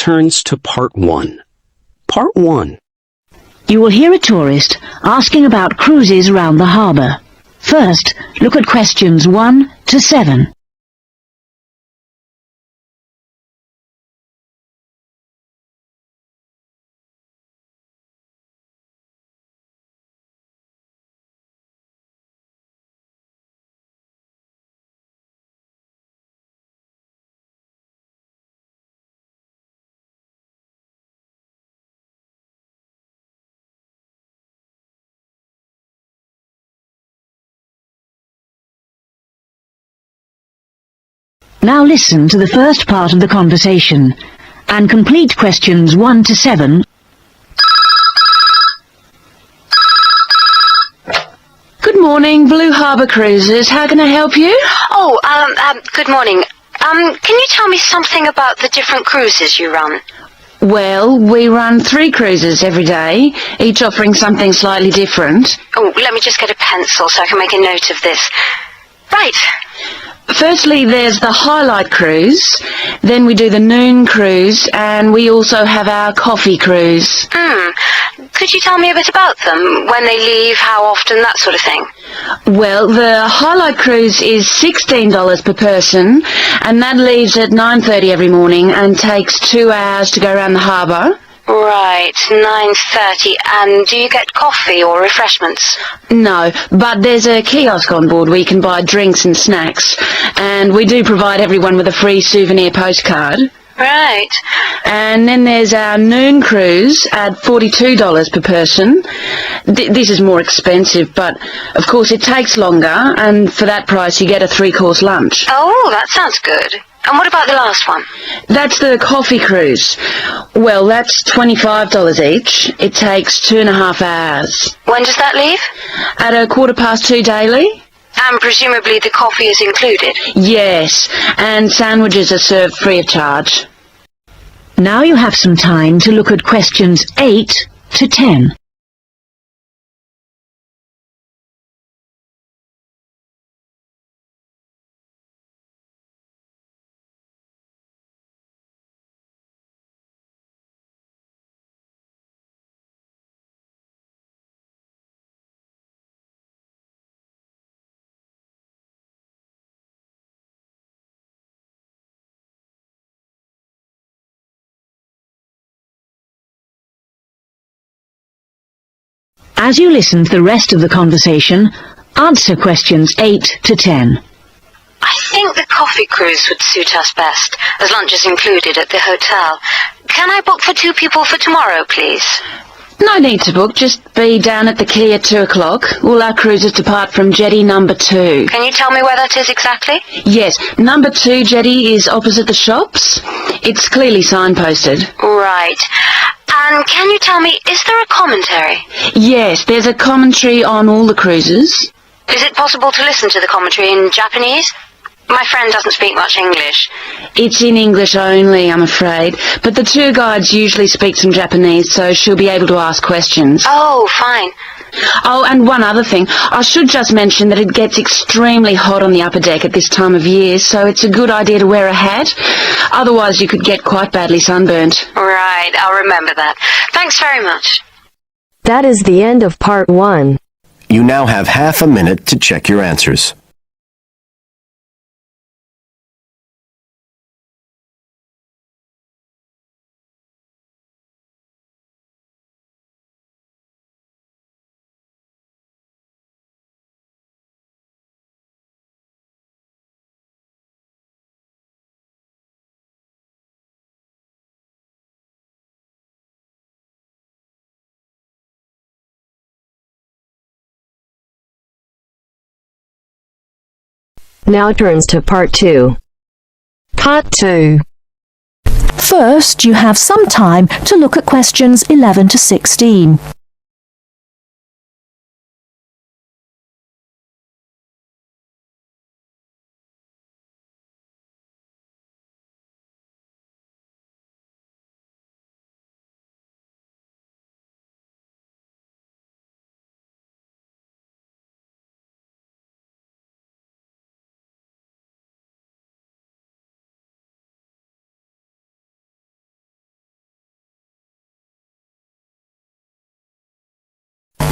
turns to Part 1. Part 1. You will hear a tourist asking about cruises around the harbour. First, look at questions 1 to 7. Now listen to the first part of the conversation and complete questions 1 to 7. Good morning, Blue Harbour Cruises. How can I help you? Good morning. Can you tell me something about the different cruises you run? Well, we run 3 cruises every day, each offering something slightly different. Oh, let me just get a pencil so I can make a note of this. Right. Firstly, there's the Highlight Cruise, then we do the Noon Cruise, and we also have our Coffee Cruise. Could you tell me a bit about them? When they leave, how often, that sort of thing? Well, the Highlight Cruise is $16 per person, and that leaves at 9:30 every morning and takes 2 hours to go around the harbour. Right, 9:30. And do you get coffee or refreshments? No, but there's a kiosk on board where you can buy drinks and snacks, and we do provide everyone with a free souvenir postcard. Right. And then there's our Noon Cruise at $42 per person. This is more expensive, but of course it takes longer, and for that price you get a 3-course lunch. Oh, that sounds good. And what about the last one? That's the Coffee Cruise. Well, that's $25 each. It takes 2.5 hours. When does that leave? At 2:15 daily? And presumably the coffee is included? Yes, and sandwiches are served free of charge. Now you have some time to look at questions 8 to 10. As you listen to the rest of the conversation, answer questions 8 to 10. I think the coffee cruise would suit us best, as lunch is included at the hotel. Can I book for 2 people for tomorrow, please? No need to book, just be down at the quay at 2 o'clock. All our cruises depart from jetty number 2. Can you tell me where that is exactly? Yes, number 2 jetty is opposite the shops. It's clearly signposted. Right. And can you tell me, is there a commentary? Yes, there's a commentary on all the cruises. Is it possible to listen to the commentary in Japanese? My friend doesn't speak much English. It's in English only, I'm afraid, but the tour guides usually speak some Japanese, so she'll be able to ask questions. Oh, fine. Oh, and one other thing. I should just mention that it gets extremely hot on the upper deck at this time of year, so it's a good idea to wear a hat. Otherwise, you could get quite badly sunburnt. Right, I'll remember that. Thanks very much. That is the end of Part 1. You now have half a minute to check your answers. Now turns to Part 2. Part 2. First, you have some time to look at questions 11 to 16.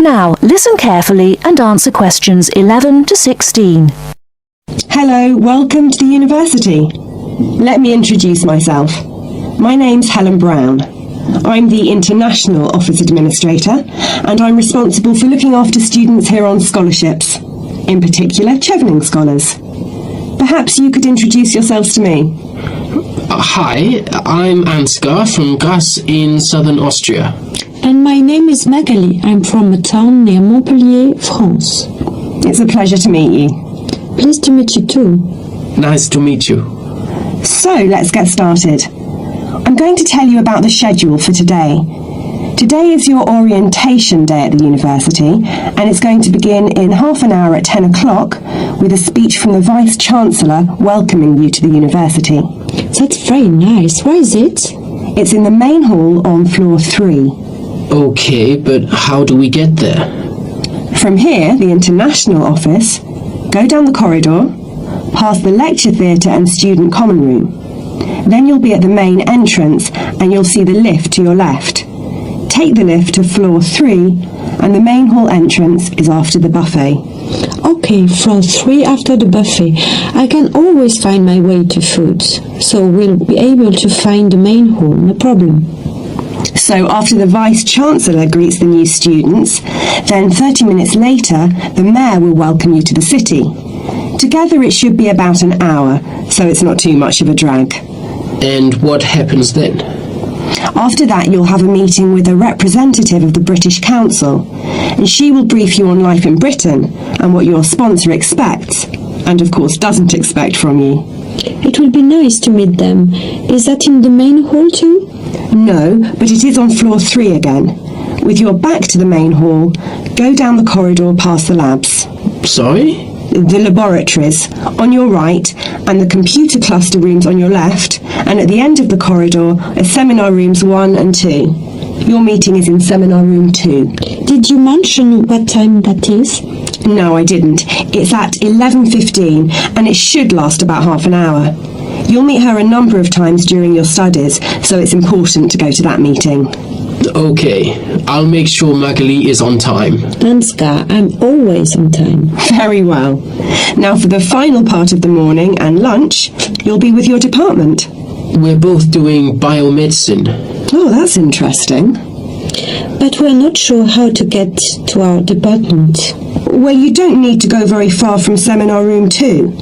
Now, listen carefully and answer questions 11 to 16. Hello, welcome to the university. Let me introduce myself. My name's Helen Brown. I'm the International Office Administrator, and I'm responsible for looking after students here on scholarships, in particular Chevening scholars. Perhaps you could introduce yourselves to me. Hi, I'm Ansgar from Grasse in southern Austria. And my name is Magali. I'm from a town near Montpellier, France. It's a pleasure to meet you. Pleased to meet you too. Nice to meet you. So, let's get started. I'm going to tell you about the schedule for today. Today is your orientation day at the university, and it's going to begin in half an hour at 10 o'clock with a speech from the Vice-Chancellor welcoming you to the university. That's very nice. Where is it? It's in the main hall on floor 3. Okay, but how do we get there? From here, the International Office, go down the corridor, past the lecture theatre and student common room. Then you'll be at the main entrance and you'll see the lift to your left. Take the lift to floor 3 and the main hall entrance is after the buffet. Okay, floor 3 after the buffet. I can always find my way to food, so we'll be able to find the main hall, no problem. So after the Vice-Chancellor greets the new students, then 30 minutes later the Mayor will welcome you to the city. Together it should be about an hour, so it's not too much of a drag. And what happens then? After that you'll have a meeting with a representative of the British Council, and she will brief you on life in Britain and what your sponsor expects, and of course doesn't expect from you. It will be nice to meet them. Is that in the main hall too? No, but it is on floor 3 again. With your back to the main hall, go down the corridor past the labs. Sorry? The laboratories on your right and the computer cluster rooms on your left, and at the end of the corridor are seminar rooms 1 and 2. Your meeting is in seminar room 2. Did you mention what time that is? No, I didn't. It's at 11:15 and it should last about half an hour. You'll meet her a number of times during your studies, so it's important to go to that meeting. Okay, I'll make sure Magali is on time. Ansgar, I'm always on time. Very well. Now for the final part of the morning and lunch, you'll be with your department. We're both doing biomedicine. Oh, that's interesting. But we're not sure how to get to our department. Well, you don't need to go very far from seminar room 2.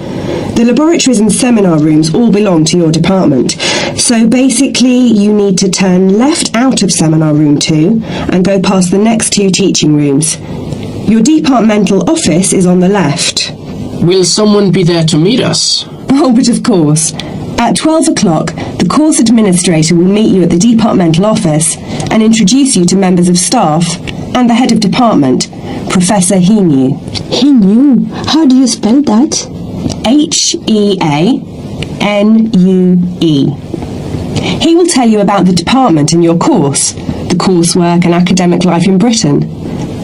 The laboratories and seminar rooms all belong to your department. So basically, you need to turn left out of seminar room 2 and go past the next 2 teaching rooms. Your departmental office is on the left. Will someone be there to meet us? Oh, but of course. At 12 o'clock, the course administrator will meet you at the departmental office and introduce you to members of staff and the head of department, Professor Heanue. Heanue? How do you spell that? Heanue. He will tell you about the department and your course, the coursework and academic life in Britain.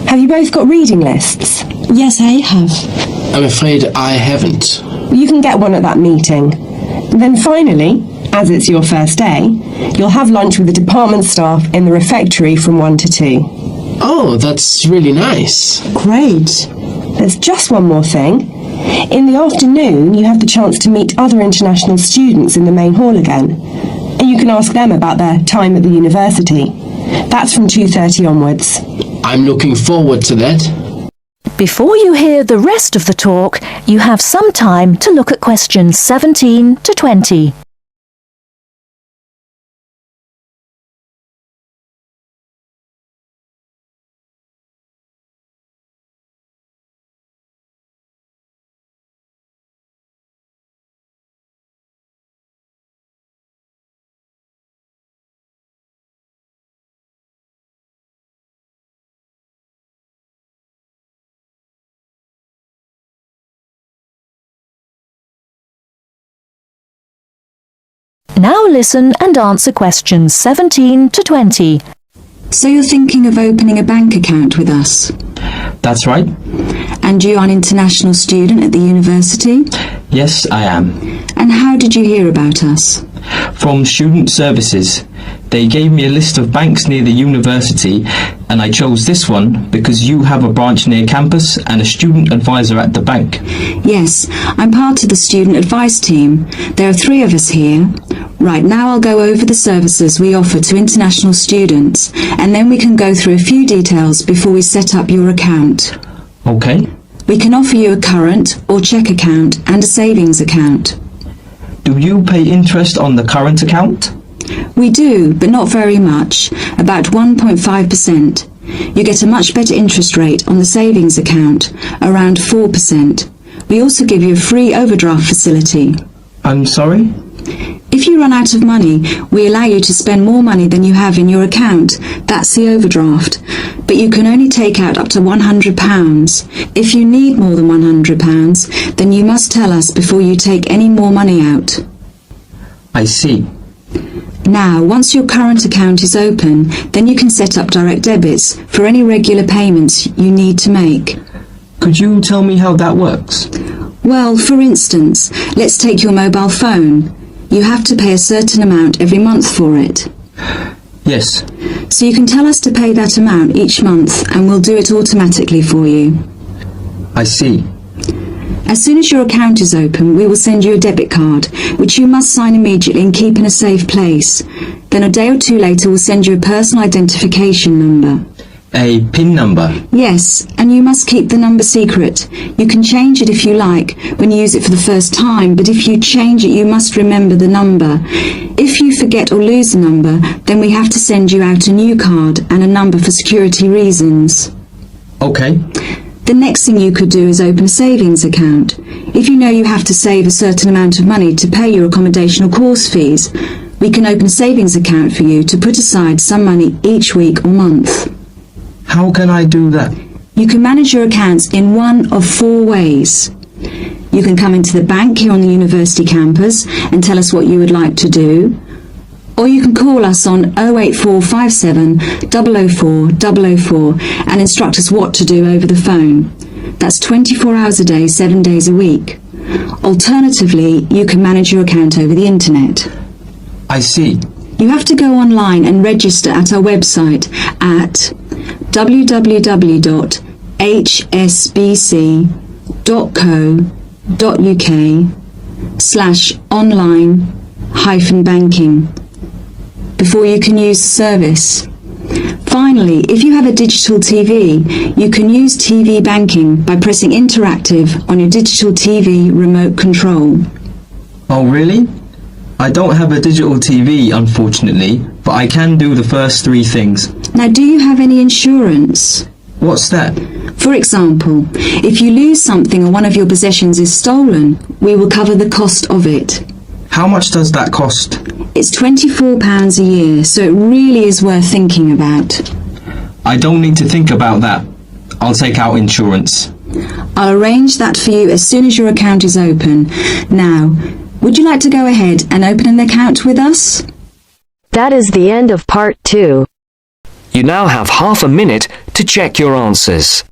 Have you both got reading lists? Yes, I have. I'm afraid I haven't. You can get one at that meeting. Then finally, as it's your first day, you'll have lunch with the department staff in the refectory from 1 to 2. Oh, that's really nice. Great. There's just one more thing. In the afternoon, you have the chance to meet other international students in the main hall again, and you can ask them about their time at the university. That's from 2:30 onwards. I'm looking forward to that. Before you hear the rest of the talk, you have some time to look at questions 17 to 20. Now listen and answer questions 17 to 20. So you're thinking of opening a bank account with us? That's right. And you are an international student at the university? Yes, I am. And how did you hear about us? From Student Services. They gave me a list of banks near the university, and I chose this one because you have a branch near campus and a student advisor at the bank. Yes, I'm part of the student advice team. There are 3 of us here. Right, now I'll go over the services we offer to international students, and then we can go through a few details before we set up your account. Okay. We can offer you a current or cheque account and a savings account. Do you pay interest on the current account? We do, but not very much, about 1.5%. You get a much better interest rate on the savings account, around 4%. We also give you a free overdraft facility. I'm sorry? If you run out of money, we allow you to spend more money than you have in your account. That's the overdraft. But you can only take out up to £100. If you need more than £100, then you must tell us before you take any more money out. I see. Now, once your current account is open, then you can set up direct debits for any regular payments you need to make. Could you tell me how that works? Well, for instance, let's take your mobile phone. You have to pay a certain amount every month for it. Yes. So you can tell us to pay that amount each month and we'll do it automatically for you. I see. As soon as your account is open, we will send you a debit card, which you must sign immediately and keep in a safe place. Then a day or 2 later, we'll send you a personal identification number. A PIN number? Yes, and you must keep the number secret. You can change it if you like when you use it for the first time, but if you change it, you must remember the number. If you forget or lose the number, then we have to send you out a new card and a number for security reasons. Okay. The next thing you could do is open a savings account. If you know you have to save a certain amount of money to pay your accommodation or course fees, we can open a savings account for you to put aside some money each week or month. How can I do that? You can manage your accounts in one of 4 ways. You can come into the bank here on the university campus and tell us what you would like to do, or you can call us on 08457 004 004 and instruct us what to do over the phone. That's 24 hours a day, 7 days a week. Alternatively, you can manage your account over the internet. I see. You have to go online and register at our website at www.hsbc.co.uk/online-banking before you can use the service. Finally, if you have a digital TV, you can use TV banking by pressing interactive on your digital TV remote control. Oh, really? I don't have a digital TV, unfortunately, but I can do the first 3 things. Now, do you have any insurance? What's that? For example, if you lose something or one of your possessions is stolen, we will cover the cost of it. How much does that cost? It's £24 a year, so it really is worth thinking about. I don't need to think about that. I'll take out insurance. I'll arrange that for you as soon as your account is open. Now, would you like to go ahead and open an account with us? That is the end of part 2. You now have half a minute to check your answers.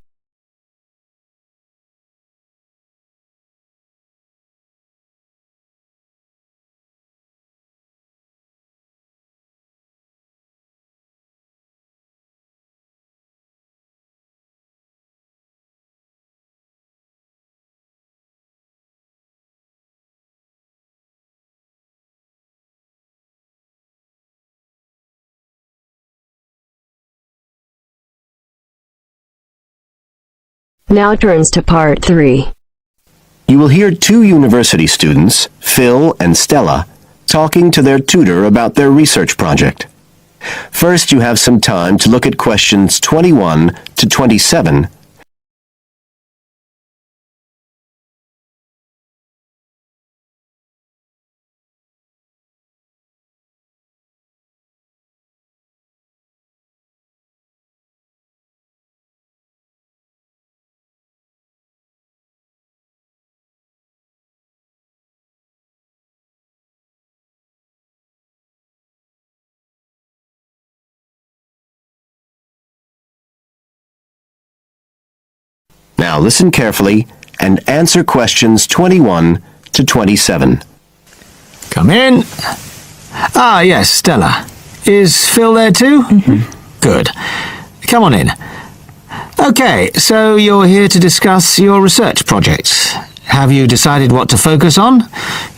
Now turns to part 3. You will hear 2 university students, Phil and Stella, talking to their tutor about their research project. First, you have some time to look at questions 21 to 27. Now listen carefully and answer questions 21 to 27. Come in. Ah, yes, Stella. Is Phil there too? Good. Come on in. Okay, so you're here to discuss your research project. Have you decided what to focus on?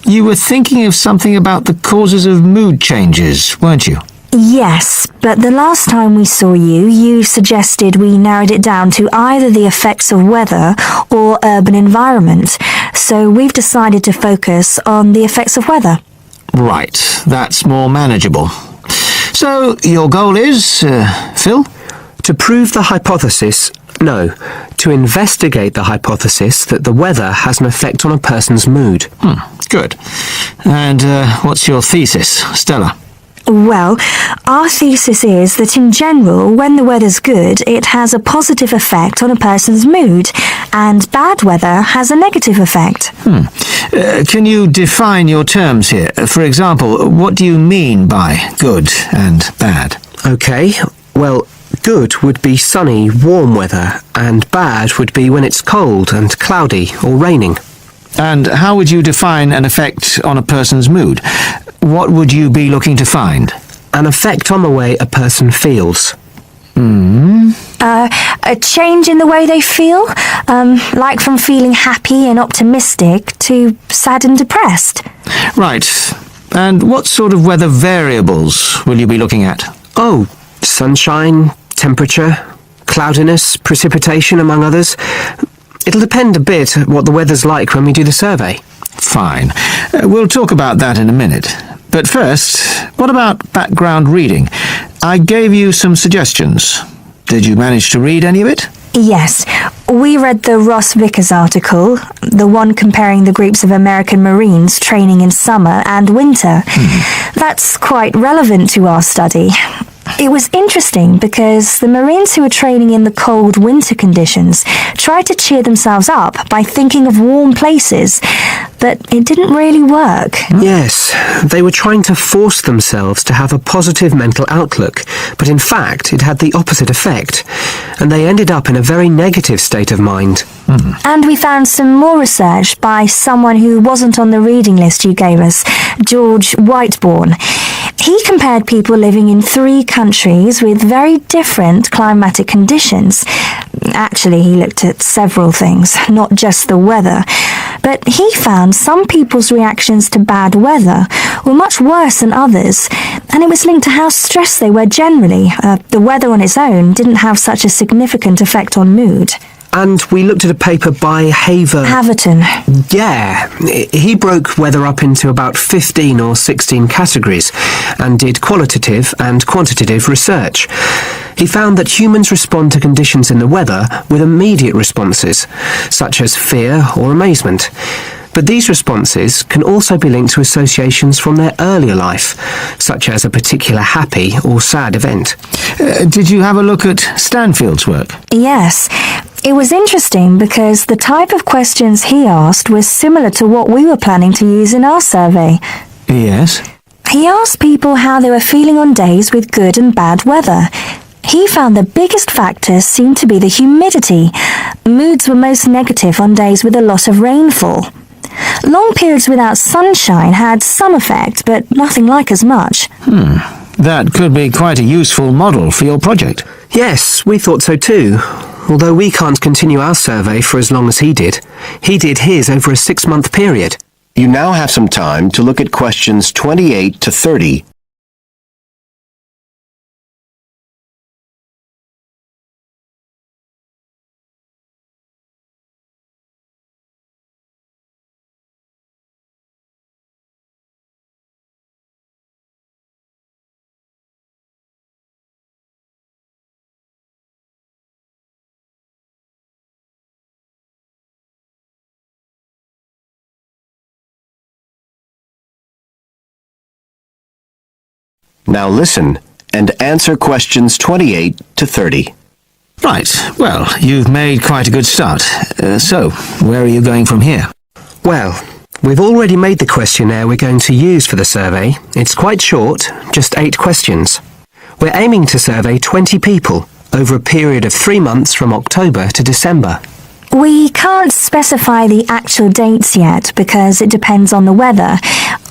You were thinking of something about the causes of mood changes, weren't you? Yes, but the last time we saw you, you suggested we narrowed it down to either the effects of weather or urban environment. So we've decided to focus on the effects of weather. Right, that's more manageable. So, your goal is, Phil? To prove the hypothesis, no, to investigate the hypothesis that the weather has an effect on a person's mood. Good. And what's your thesis, Stella? Well, our thesis is that in general, when the weather's good, it has a positive effect on a person's mood, and bad weather has a negative effect. Can you define your terms here? For example, what do you mean by good and bad? Okay, well, good would be sunny, warm weather, and bad would be when it's cold and cloudy or raining. And how would you define an effect on a person's mood? What would you be looking to find? An effect on the way a person feels. A change in the way they feel, like from feeling happy and optimistic to sad and depressed. Right. And what sort of weather variables will you be looking at? Oh, sunshine, temperature, cloudiness, precipitation, among others. It'll depend a bit what the weather's like when we do the survey. Fine. We'll talk about that in a minute. But first, what about background reading? I gave you some suggestions. Did you manage to read any of it? Yes, we read the Ross Vickers article, the one comparing the groups of American Marines training in summer and winter. That's quite relevant to our study. It was interesting because the Marines who were training in the cold winter conditions tried to cheer themselves up by thinking of warm places, but it didn't really work. Yes, they were trying to force themselves to have a positive mental outlook, but in fact it had the opposite effect, and they ended up in a very negative state of mind. And we found some more research by someone who wasn't on the reading list you gave us, George Whiteborn. He compared people living in 3 countries with very different climatic conditions. Actually, he looked at several things, not just the weather. But he found some people's reactions to bad weather were much worse than others, and it was linked to how stressed they were generally. The weather on its own didn't have such a significant effect on mood. And we looked at a paper by Haverton. Yeah, he broke weather up into about 15 or 16 categories and did qualitative and quantitative research. He found that humans respond to conditions in the weather with immediate responses, such as fear or amazement. But these responses can also be linked to associations from their earlier life, such as a particular happy or sad event. Did you have a look at Stanfield's work? Yes. It was interesting because the type of questions he asked was similar to what we were planning to use in our survey. Yes? He asked people how they were feeling on days with good and bad weather. He found the biggest factors seemed to be the humidity. Moods were most negative on days with a lot of rainfall. Long periods without sunshine had some effect, but nothing like as much. That could be quite a useful model for your project. Yes, we thought so too. Although we can't continue our survey for as long as he did. He did his over a 6-month period. You now have some time to look at questions 28 to 30. Now listen and answer questions 28 to 30. Right. Well, you've made quite a good start. So, where are you going from here? Well, we've already made the questionnaire we're going to use for the survey. It's quite short, just 8 questions. We're aiming to survey 20 people over a period of 3 months from October to December. We can't specify the actual dates yet because it depends on the weather.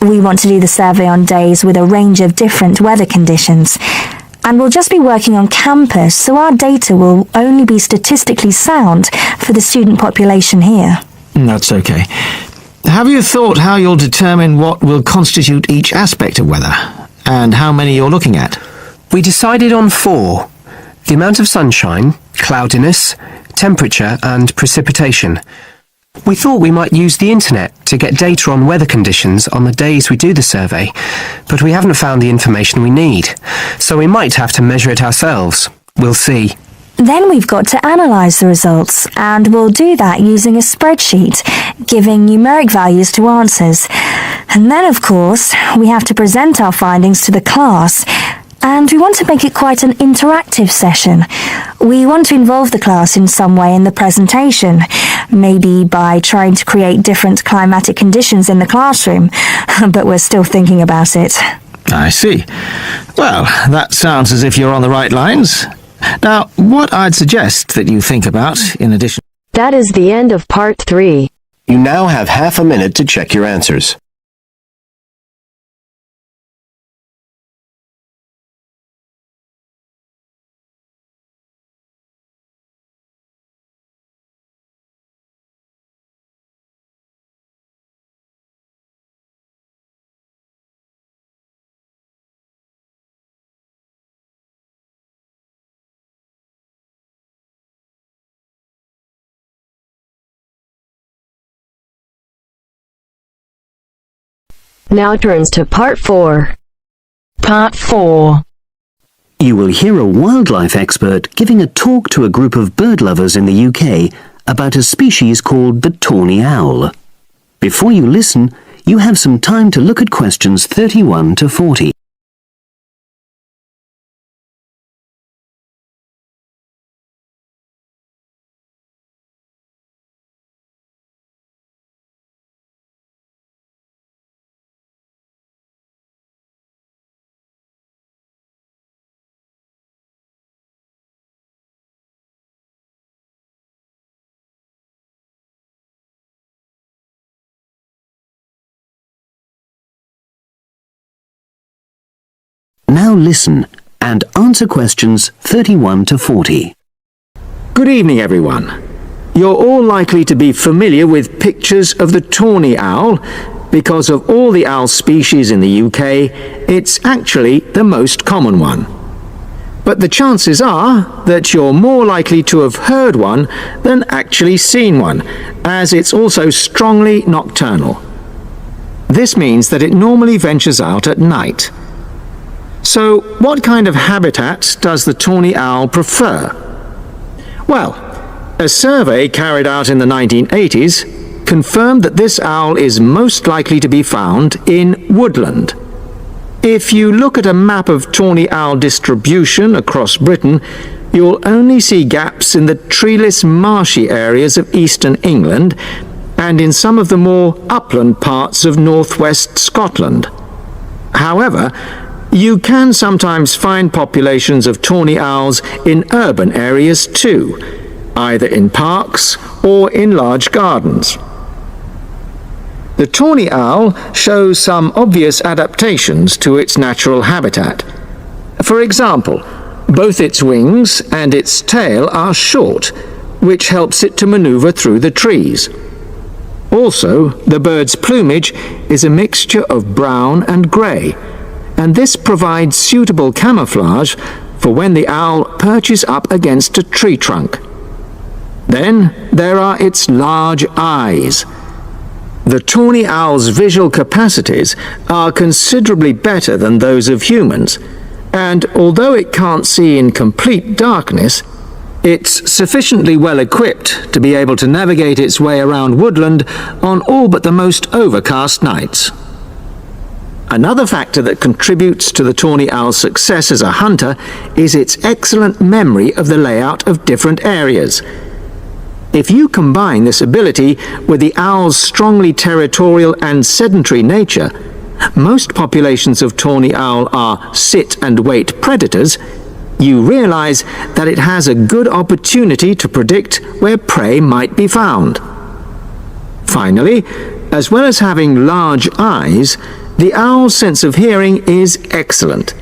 We want to do the survey on days with a range of different weather conditions. And we'll just be working on campus, so our data will only be statistically sound for the student population here. That's okay. Have you thought how you'll determine what will constitute each aspect of weather, and how many you're looking at? We decided on 4. The amount of sunshine, cloudiness, temperature and precipitation. We thought we might use the internet to get data on weather conditions on the days we do the survey, but we haven't found the information we need, so we might have to measure it ourselves. We'll see. Then we've got to analyse the results, and we'll do that using a spreadsheet, giving numeric values to answers. And then, of course, we have to present our findings to the class, and we want to make it quite an interactive session. We want to involve the class in some way in the presentation, maybe by trying to create different climatic conditions in the classroom, but we're still thinking about it. I see. Well, that sounds as if you're on the right lines. Now, what I'd suggest that you think about, in addition... That is the end of part 3. You now have half a minute to check your answers. Now turns to part 4. Part 4. You will hear a wildlife expert giving a talk to a group of bird lovers in the UK about a species called the tawny owl. Before you listen, you have some time to look at questions 31 to 40. Now listen and answer questions 31 to 40. Good evening, everyone. You're all likely to be familiar with pictures of the tawny owl. Because of all the owl species in the UK, it's actually the most common one. But the chances are that you're more likely to have heard one than actually seen one, as it's also strongly nocturnal. This means that it normally ventures out at night. So, what kind of habitat does the tawny owl prefer? Well, a survey carried out in the 1980s confirmed that this owl is most likely to be found in woodland. If you look at a map of tawny owl distribution across Britain, you'll only see gaps in the treeless marshy areas of eastern England and in some of the more upland parts of northwest Scotland. However, you can sometimes find populations of tawny owls in urban areas too, either in parks or in large gardens. The tawny owl shows some obvious adaptations to its natural habitat. For example, both its wings and its tail are short, which helps it to maneuver through the trees. Also, the bird's plumage is a mixture of brown and grey, and this provides suitable camouflage for when the owl perches up against a tree trunk. Then there are its large eyes. The tawny owl's visual capacities are considerably better than those of humans, and although it can't see in complete darkness, it's sufficiently well equipped to be able to navigate its way around woodland on all but the most overcast nights. Another factor that contributes to the tawny owl's success as a hunter is its excellent memory of the layout of different areas. If you combine this ability with the owl's strongly territorial and sedentary nature, most populations of tawny owl are sit-and-wait predators, you realize that it has a good opportunity to predict where prey might be found. Finally, as well as having large eyes, The owl's sense of hearing is excellent,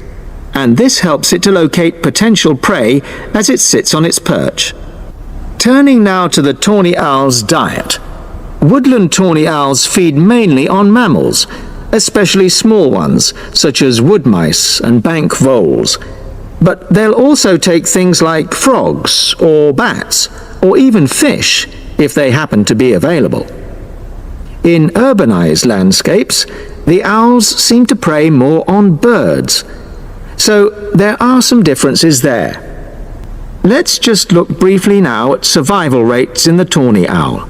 and this helps it to locate potential prey as it sits on its perch. Turning now to the tawny owl's diet. Woodland tawny owls feed mainly on mammals, especially small ones such as wood mice and bank voles. But they'll also take things like frogs or bats or even fish if they happen to be available. In urbanized landscapes, the owls seem to prey more on birds, so there are some differences there. Let's just look briefly now at survival rates in the tawny owl.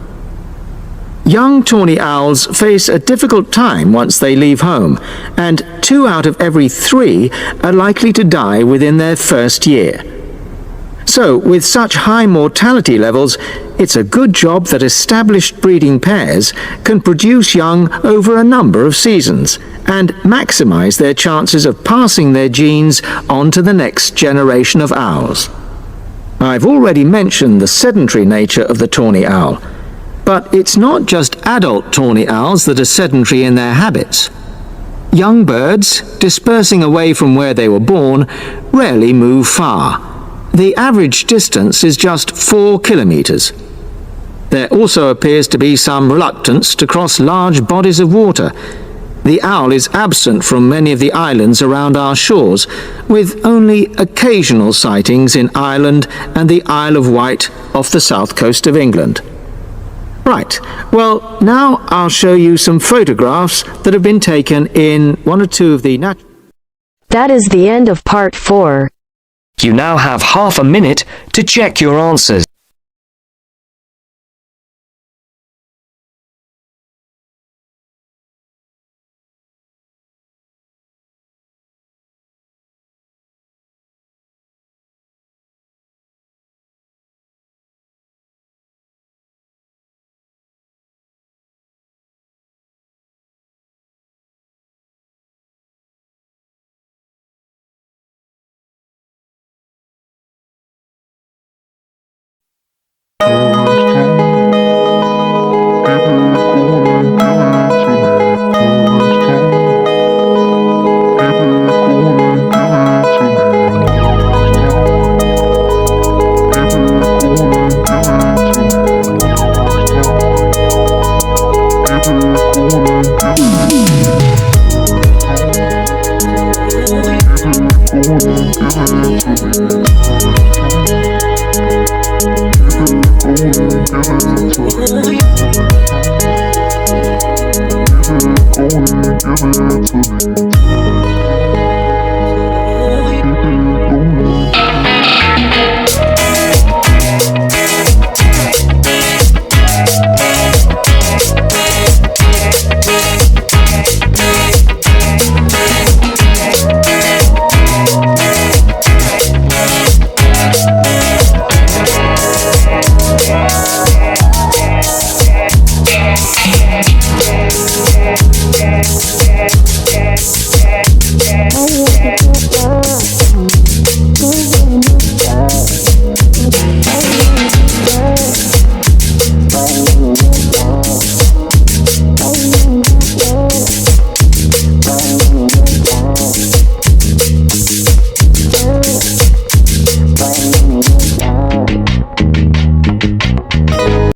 Young tawny owls face a difficult time once they leave home, and 2 out of every 3 are likely to die within their first year. So, with such high mortality levels, it's a good job that established breeding pairs can produce young over a number of seasons and maximize their chances of passing their genes on to the next generation of owls. I've already mentioned the sedentary nature of the tawny owl, but it's not just adult tawny owls that are sedentary in their habits. Young birds, dispersing away from where they were born, rarely move far. The average distance is just 4 kilometers. There also appears to be some reluctance to cross large bodies of water. The owl is absent from many of the islands around our shores, with only occasional sightings in Ireland and the Isle of Wight off the south coast of England. Right, well, now I'll show you some photographs that have been taken in 1 or 2 of the That is the end of part 4. You now have half a minute to check your answers. Give it to me.